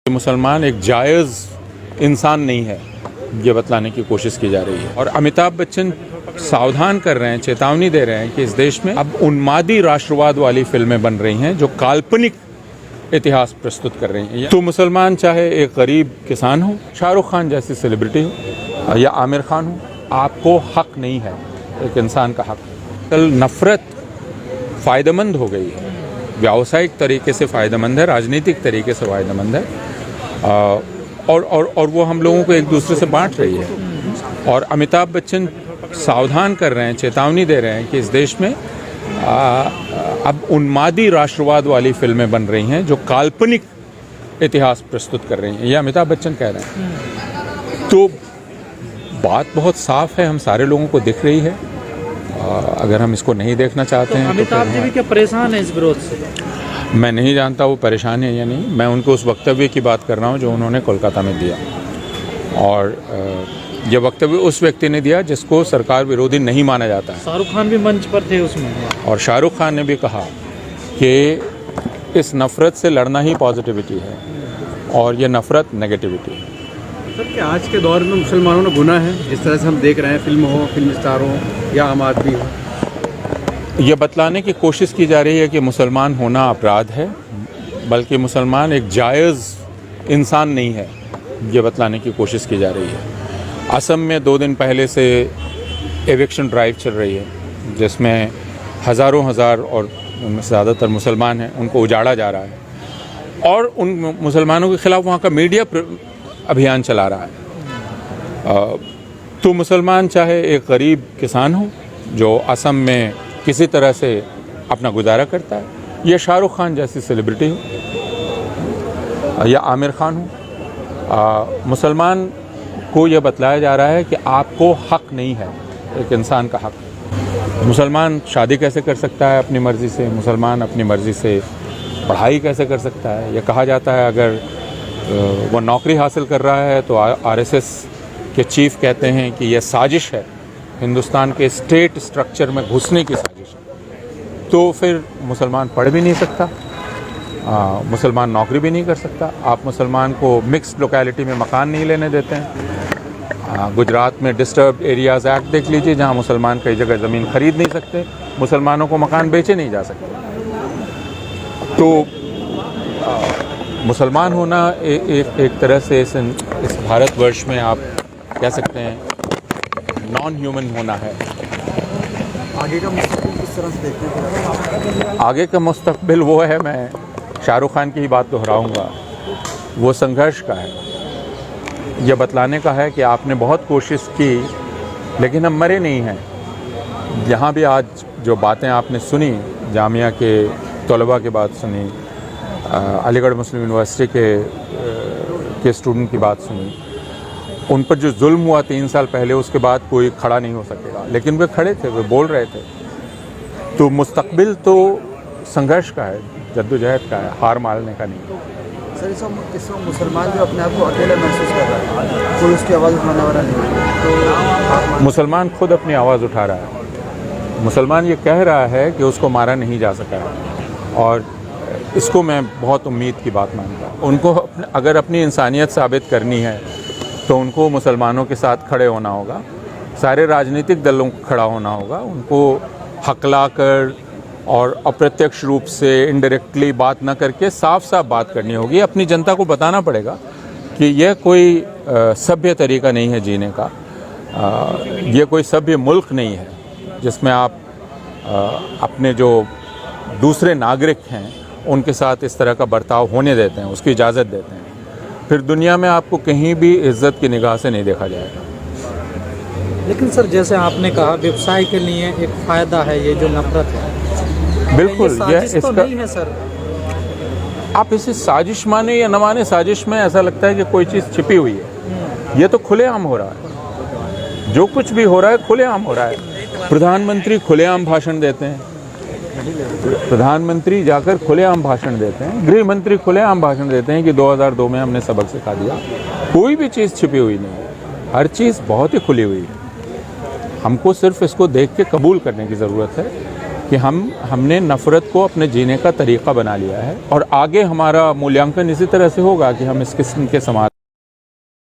मुसलमान एक जायज़ इंसान नहीं है, ये बतलाने की कोशिश की जा रही है। और अमिताभ बच्चन सावधान कर रहे हैं, चेतावनी दे रहे हैं कि इस देश में अब उन्मादी राष्ट्रवाद वाली फिल्में बन रही हैं जो काल्पनिक इतिहास प्रस्तुत कर रही हैं। तो मुसलमान चाहे एक गरीब किसान हो, शाहरुख खान जैसी सेलिब्रिटी हो या आमिर खान हो, आपको हक नहीं है एक इंसान का हक। कल नफरत फ़ायदेमंद हो गई है, व्यावसायिक तरीके से फ़ायदेमंद है, राजनीतिक तरीके से फ़ायदेमंद है, और वो हम लोगों को एक दूसरे से बांट रही है। और अमिताभ बच्चन सावधान कर रहे हैं, चेतावनी दे रहे हैं कि इस देश में अब उन्मादी राष्ट्रवाद वाली फिल्में बन रही हैं जो काल्पनिक इतिहास प्रस्तुत कर रही हैं। ये अमिताभ बच्चन कह रहे हैं। तो बात बहुत साफ है, हम सारे लोगों को दिख रही है। अगर हम इसको नहीं देखना चाहते हैं अमिताभ जी भी क्या परेशान है इस विरोध से? मैं नहीं जानता वो परेशान है या नहीं। मैं उनको उस वक्तव्य की बात कर रहा हूँ जो उन्होंने कोलकाता में दिया, और यह वक्तव्य उस व्यक्ति ने दिया जिसको सरकार विरोधी नहीं माना जाता है। शाहरुख खान भी मंच पर थे उसमें, और शाहरुख खान ने भी कहा कि इस नफ़रत से लड़ना ही पॉजिटिविटी है और ये नफ़रत नेगेटिविटी है। सर, क्या आज के दौर में मुसलमानों ने गुनाह है, जिस तरह से हम देख रहे हैं, फिल्म हो, फिल्म स्टार हो या आम आदमी हो? ये बतलाने की कोशिश की जा रही है कि मुसलमान होना अपराध है, बल्कि मुसलमान एक जायज़ इंसान नहीं है, ये बतलाने की कोशिश की जा रही है। असम में 2 दिन पहले से एविक्शन ड्राइव चल रही है, जिसमें हज़ारों और उनमें से ज़्यादातर मुसलमान हैं, उनको उजाड़ा जा रहा है, और उन मुसलमानों के ख़िलाफ़ वहाँ का मीडिया अभियान चला रहा है। तो मुसलमान चाहे एक गरीब किसान हो जो असम में किसी तरह से अपना गुजारा करता है, या शाहरुख खान जैसी सेलिब्रिटी हो या आमिर खान हो, मुसलमान को यह बतलाया जा रहा है कि आपको हक नहीं है एक इंसान का हक। मुसलमान शादी कैसे कर सकता है अपनी मर्ज़ी से? मुसलमान अपनी मर्ज़ी से पढ़ाई कैसे कर सकता है? यह कहा जाता है अगर वो नौकरी हासिल कर रहा है तो आरएसएस के चीफ कहते हैं कि यह साजिश है, हिंदुस्तान के स्टेट स्ट्रक्चर में घुसने की साजिश है। तो फिर मुसलमान पढ़ भी नहीं सकता, मुसलमान नौकरी भी नहीं कर सकता। आप मुसलमान को मिक्स्ड लोकेलिटी में मकान नहीं लेने देते हैं। गुजरात में डिस्टर्ब एरियाज़ एक्ट देख लीजिए, जहाँ मुसलमान कई जगह ज़मीन खरीद नहीं सकते, मुसलमानों को मकान बेचे नहीं जा सकते। तो मुसलमान होना एक तरह से इस भारतवर्ष में आप कह सकते हैं नॉन ह्यूमन होना है। आगे का मुस्तकबिल किस तरह से देखते हैं? आगे का मुस्तकबिल वो है, मैं शाहरुख खान की ही बात दोहराऊंगा, वो संघर्ष का है। यह बतलाने का है कि आपने बहुत कोशिश की लेकिन हम मरे नहीं हैं। यहाँ भी आज जो बातें आपने सुनी, जामिया के तलबा की बात सुनी, अलीगढ़ मुस्लिम यूनिवर्सिटी के स्टूडेंट की बात सुनी, उन पर जो जुल्म हुआ 3 साल पहले, उसके बाद कोई खड़ा नहीं हो सकेगा, लेकिन वे खड़े थे, वे बोल रहे थे। तो मुस्तकबिल तो संघर्ष का है, जद्दोजहद का है, हार मानने का नहीं। सर, इस वक्त मुसलमान जो अपने आप को अकेला महसूस कर रहा है, कोई उसकी आवाज़ उठाने वाला नहीं है, तो मुसलमान खुद अपनी आवाज़ उठा रहा है। मुसलमान ये कह रहा है कि उसको मारा नहीं जा सका है, और इसको मैं बहुत उम्मीद की बात मानता हूँ। उनको अगर अपनी इंसानियत साबित करनी है तो उनको मुसलमानों के साथ खड़े होना होगा, सारे राजनीतिक दलों को खड़ा होना होगा, उनको हकला कर और अप्रत्यक्ष रूप से इनडायरेक्टली बात ना करके साफ साफ बात करनी होगी। अपनी जनता को बताना पड़ेगा कि यह कोई सभ्य तरीका नहीं है जीने का, यह कोई सभ्य मुल्क नहीं है जिसमें आप अपने जो दूसरे नागरिक हैं उनके साथ इस तरह का बर्ताव होने देते हैं, उसकी इजाज़त देते हैं। फिर दुनिया में आपको कहीं भी इज्जत की निगाह से नहीं देखा जाएगा। लेकिन सर, जैसे आपने कहा, व्यवसाय के लिए एक फ़ायदा है ये जो नफरत है। बिल्कुल, यह इसका तो नहीं है सर। आप इसे साजिश माने या न माने, साजिश में ऐसा लगता है कि कोई चीज़ छिपी हुई है। ये तो खुलेआम हो रहा है, जो कुछ भी हो रहा है खुलेआम हो रहा है। प्रधानमंत्री खुलेआम भाषण देते हैं, प्रधानमंत्री जाकर खुलेआम भाषण देते हैं, गृह मंत्री खुलेआम भाषण देते हैं कि 2002 में हमने सबक सिखा दिया। कोई भी चीज़ छिपी हुई नहीं है, हर चीज़ बहुत ही खुली हुई है। हमको सिर्फ इसको देख के कबूल करने की ज़रूरत है कि हमने नफ़रत को अपने जीने का तरीक़ा बना लिया है और आगे हमारा मूल्यांकन इसी तरह से होगा कि हम इस किस्म के समाज